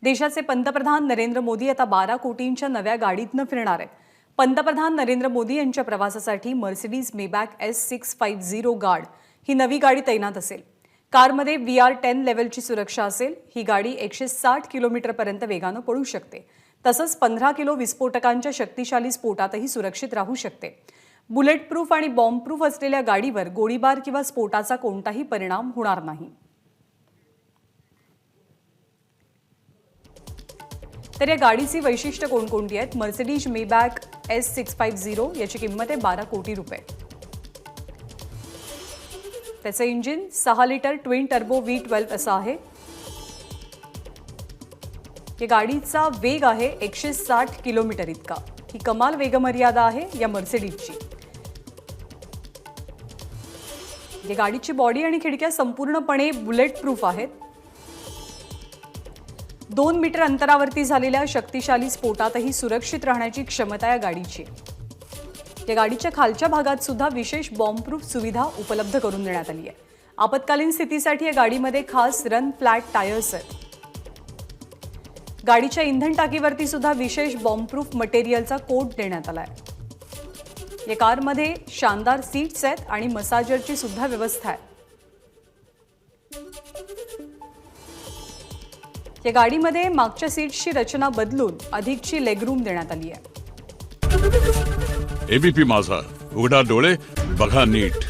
देशाचे पंतप्रधान नरेंद्र मोदी आता 12 कोटींच्या नव्या गाडीतनं फिरणार आहेत। पंतप्रधान नरेंद्र मोदी यांच्या प्रवासासाठी मर्सिडीज मेबॅक S650 गार्ड ही नवी गाडी तैनात असेल। कारमध्ये VR10 लेव्हलची सुरक्षा असेल। ही गाडी 160 किलोमीटरपर्यंत वेगानं पळू शकते। तसंच 15 किलो विस्फोटकांच्या शक्तिशाली स्फोटातही सुरक्षित राहू शकते। बुलेट प्रूफ आणि बॉम्ब प्रूफ असलेल्या गाडीवर गोळीबार किंवा स्फोटाचा कोणताही परिणाम होणार नाही। तर या गाडीची वैशिष्ट्य कोणकोणती आहेत? मर्सिडीज मेबॅक S650 याची किंमत आहे 12 कोटी रुपये। त्याचे engine 6 litre twin turbo V12 असं आहे। या गाडीचा वेग आहे 160 किलोमीटर इतका। ही कमाल वेगमर्यादा आहे या मर्सिडीजची। या गाडीची बॉडी आणि खिडक्या संपूर्णपणे बुलेट प्रूफ आहेत। 2 मीटर अंतरावरती झालेल्या शक्तिशाली स्फोटातही सुरक्षित राहण्याची क्षमता या गाडीची। या गाडीच्या खालच्या भागात सुद्धा विशेष बॉम्ब प्रूफ सुविधा उपलब्ध करून देण्यात आली आहे। आपत्कालीन स्थितीसाठी या गाडीमध्ये खास रन फ्लॅट टायर्स आहेत। गाडीच्या इंधन टाकीवरती सुद्धा विशेष बॉम्ब प्रूफ मटेरियलचा कोट देण्यात आला आहे। या कारमध्ये शानदार सीट्स आहेत आणि मसाजरची सुद्धा व्यवस्था आहे। या गाडीमध्ये मागच्या सीट्सची रचना बदलून अधिकची लेगरूम देण्यात आली आहे। एबीपी माझा, उघडा डोळे बघा नीट।